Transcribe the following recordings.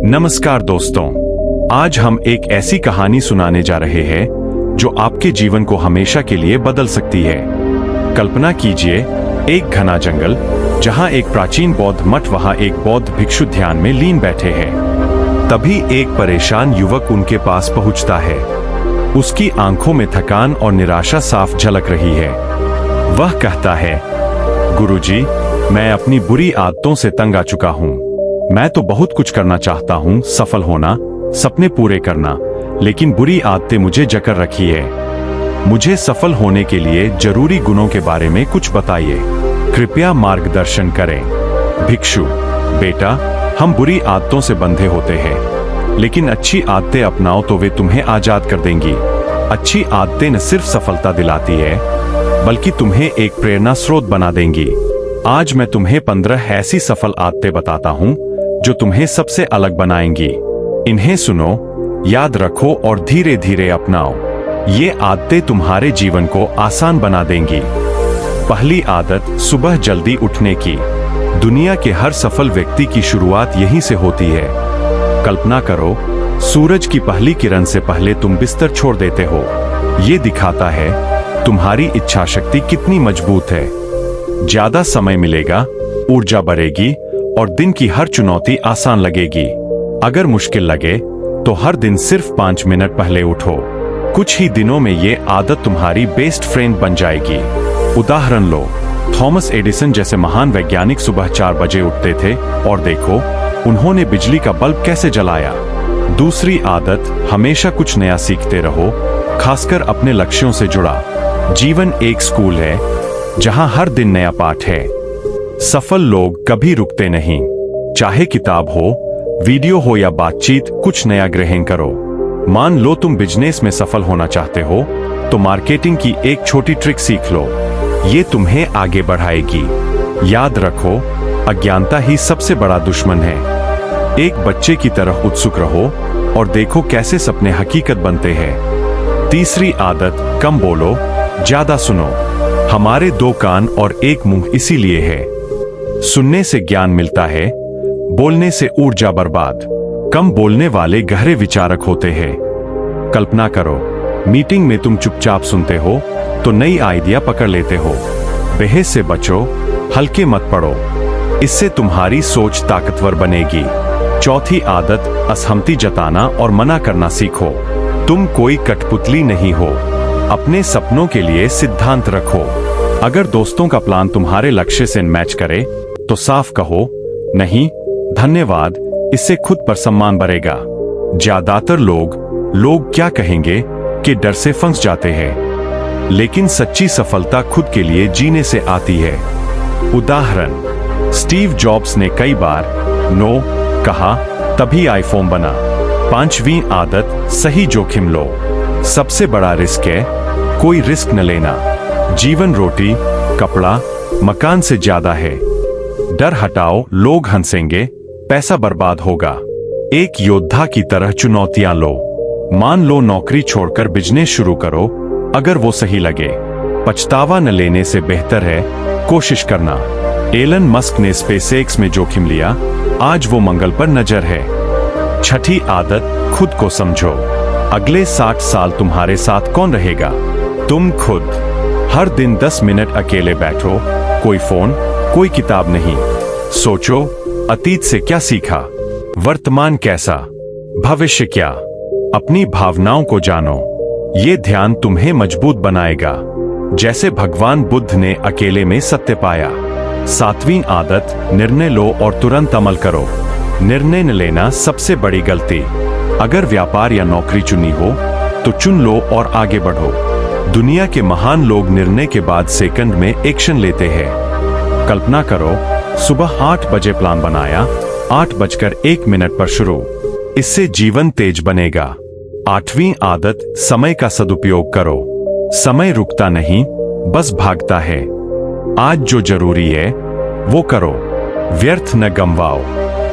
नमस्कार दोस्तों, आज हम एक ऐसी कहानी सुनाने जा रहे हैं जो आपके जीवन को हमेशा के लिए बदल सकती है। कल्पना कीजिए, एक घना जंगल जहां एक प्राचीन बौद्ध मठ, वहां एक बौद्ध भिक्षु ध्यान में लीन बैठे हैं। तभी एक परेशान युवक उनके पास पहुंचता है। उसकी आंखों में थकान और निराशा साफ झलक रही है। वह कहता है, गुरुजी, मैं अपनी बुरी आदतों से तंग आ चुका हूं। मैं तो बहुत कुछ करना चाहता हूं, सफल होना, सपने पूरे करना, लेकिन बुरी आदतें मुझे जकड़ रखी है। मुझे सफल होने के लिए जरूरी गुणों के बारे में कुछ बताइए, कृपया मार्गदर्शन करें। भिक्षु, बेटा, हम बुरी आदतों से बंधे होते हैं, लेकिन अच्छी आदतें अपनाओ तो वे तुम्हें आजाद कर देंगी। अच्छी आदतें न सिर्फ सफलता दिलाती है, बल्कि तुम्हें एक प्रेरणा स्रोत बना देंगी। आज मैं तुम्हें 15 ऐसी सफल आदतें बताता हूं जो तुम्हें सबसे अलग बनाएंगी। इन्हें सुनो, याद रखो और धीरे धीरे अपनाओ। ये आदतें तुम्हारे जीवन को आसान बना देंगी। पहली आदत, सुबह जल्दी उठने की। दुनिया के हर सफल व्यक्ति की शुरुआत यहीं से होती है। कल्पना करो, सूरज की पहली किरण से पहले तुम बिस्तर छोड़ देते हो। ये दिखाता है तुम्हारी इच्छा शक्ति कितनी मजबूत है। ज्यादा समय मिलेगा, ऊर्जा बढ़ेगी और दिन की हर चुनौती आसान लगेगी। अगर मुश्किल लगे तो हर दिन सिर्फ 5 मिनट पहले उठो। कुछ ही दिनों में ये आदत तुम्हारी बेस्ट फ्रेंड बन जाएगी। उदाहरण लो, थॉमस एडिसन जैसे महान वैज्ञानिक सुबह 4 बजे उठते थे और देखो उन्होंने बिजली का बल्ब कैसे जलाया। दूसरी आदत, हमेशा कुछ नया सीखते रहो, खासकर अपने लक्ष्यों से जुड़ा। जीवन एक स्कूल है जहां हर दिन नया पाठ है। सफल लोग कभी रुकते नहीं। चाहे किताब हो, वीडियो हो या बातचीत, कुछ नया ग्रहण करो। मान लो तुम बिजनेस में सफल होना चाहते हो, तो मार्केटिंग की एक छोटी ट्रिक सीख लो। ये तुम्हें आगे बढ़ाएगी। याद रखो, अज्ञानता ही सबसे बड़ा दुश्मन है। एक बच्चे की तरह उत्सुक रहो और देखो कैसे सपने हकीकत बनते हैं। तीसरी आदत, कम बोलो, ज्यादा सुनो। हमारे 2 कान और 1 मुंह इसीलिए है। सुनने से ज्ञान मिलता है, बोलने से ऊर्जा बर्बाद। कम बोलने वाले गहरे विचारक होते हैं। कल्पना करो, मीटिंग में तुम चुपचाप सुनते हो तो नई आइडिया पकड़ लेते हो। बहस से बचो, हल्के मत पड़ो, इससे तुम्हारी सोच ताकतवर बनेगी। चौथी आदत, असहमति जताना और मना करना सीखो। तुम कोई कठपुतली नहीं हो। अपने सपनों के लिए सिद्धांत रखो। अगर दोस्तों का प्लान तुम्हारे लक्ष्य से मैच करे तो साफ कहो, नहीं, धन्यवाद, इससे खुद पर सम्मान बढ़ेगा। ज्यादातर लोग क्या कहेंगे कि डर से फंस जाते हैं, लेकिन सच्ची सफलता खुद के लिए जीने से आती है। उदाहरण, स्टीव जॉब्स ने कई बार नो कहा, तभी आईफोन बना। 5वीं आदत, सही जोखिम लो। सबसे बड़ा रिस्क है कोई रिस्क न लेना। जीवन रोटी, कपड़ा, मकान से ज्यादा है। डर हटाओ, लोग हंसेंगे, पैसा बर्बाद होगा। एक योद्धा की तरह चुनौतियां लो। मान लो नौकरी छोड़कर बिजनेस शुरू करो। अगर वो सही लगे, पछतावा न लेने से बेहतर है कोशिश करना। एलन मस्क ने स्पेसएक्स में जोखिम लिया, आज वो मंगल पर नजर है। छठी आदत, खुद को समझो। अगले 60 साल तुम्हारे साथ कौन रहेगा? तुम खुद। हर दिन 10 मिनट अकेले बैठो, कोई फोन, कोई किताब नहीं। सोचो, अतीत से क्या सीखा, वर्तमान कैसा, भविष्य क्या। अपनी भावनाओं को जानो। ये ध्यान तुम्हें मजबूत बनाएगा, जैसे भगवान बुद्ध ने अकेले में सत्य पाया। 7वीं आदत, निर्णय लो और तुरंत अमल करो। निर्णय न लेना सबसे बड़ी गलती। अगर व्यापार या नौकरी चुनी हो तो चुन लो और आगे बढ़ो। दुनिया के महान लोग निर्णय के बाद सेकंड में एक्शन लेते हैं। कल्पना करो, सुबह 8 बजे प्लान बनाया, 8:01 पर शुरू। इससे जीवन तेज बनेगा। 8वीं आदत, समय का सदुपयोग करो। समय रुकता नहीं, बस भागता है। आज जो जरूरी है वो करो, व्यर्थ न गंवाओ।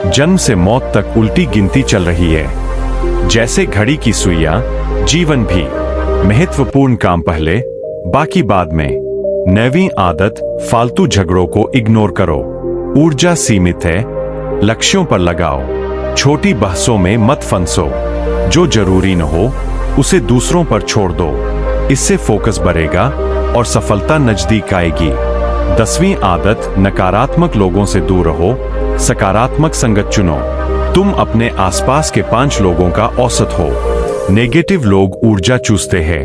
जन्म से मौत तक उल्टी गिनती चल रही है, जैसे घड़ी की सुइयां। जीवन भी, महत्वपूर्ण काम पहले, बाकी बाद में। 9वीं आदत, फालतू झगड़ों को इग्नोर करो। ऊर्जा सीमित है, लक्ष्यों पर लगाओ। छोटी बहसों में मत फंसो। जो जरूरी न हो उसे दूसरों पर छोड़ दो। इससे फोकस बढ़ेगा और सफलता नजदीक आएगी। 10वीं आदत, नकारात्मक लोगों से दूर रहो, सकारात्मक संगत चुनो। तुम अपने आसपास के 5 लोगों का औसत हो। नेगेटिव लोग ऊर्जा चूसते हैं।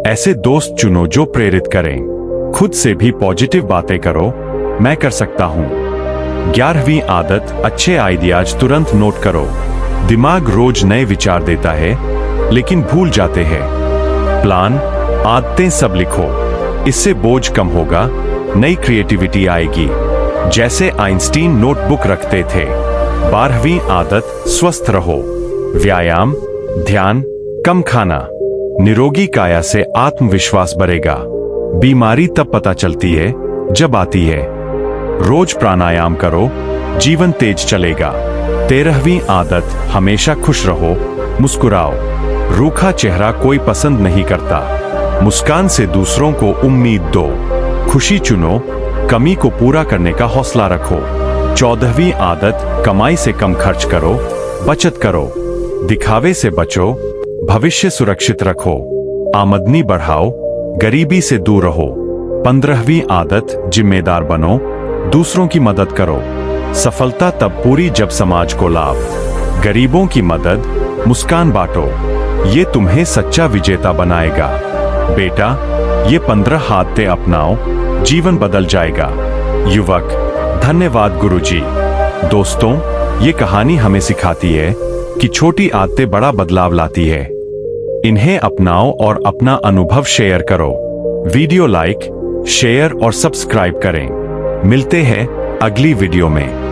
ऐसे दोस्त चुनो जो प्रेरित करें। खुद से भी पॉजिटिव बातें करो, मैं कर सकता हूं। 11वीं आदत, अच्छे आइडियाज तुरंत नोट करो। दिमाग रोज नए विचार देता है लेकिन भूल जाते हैं। प्लान, आदतें सब लिखो। इससे बोझ कम होगा, नई क्रिएटिविटी आएगी। जैसे आइंस्टीन नोटबुक रखते थे। 12वीं आदत, स्वस्थ रहो। व्यायाम, ध्यान, कम खाना। निरोगी काया से आत्मविश्वास बढ़ेगा। बीमारी तब पता चलती है जब आती है। रोज प्राणायाम करो, जीवन तेज चलेगा। 13वीं आदत, हमेशा खुश रहो, मुस्कुराओ। रूखा चेहरा कोई पसंद नहीं करता। मुस्कान से दूसरों को उम्मीद दो। खुशी चुनो, कमी को पूरा करने का हौसला रखो। 14वीं आदत, कमाई से कम खर्च करो, बचत करो। दिखावे से बचो, भविष्य सुरक्षित रखो। आमदनी बढ़ाओ, गरीबी से दूर रहो। 15वीं आदत, जिम्मेदार बनो, दूसरों की मदद करो। सफलता तब पूरी जब समाज को लाभ। गरीबों की मदद, मुस्कान बांटो। ये तुम्हें सच्चा विजेता बनाएगा। बेटा, ये 15 आदतें अपनाओ, जीवन बदल जाएगा। युवक, धन्यवाद गुरुजी। दोस्तों, ये कहानी हमें सिखाती है कि छोटी आदतें बड़ा बदलाव लाती है। इन्हें अपनाओ और अपना अनुभव शेयर करो। वीडियो लाइक, शेयर और सब्सक्राइब करें। मिलते हैं अगली वीडियो में।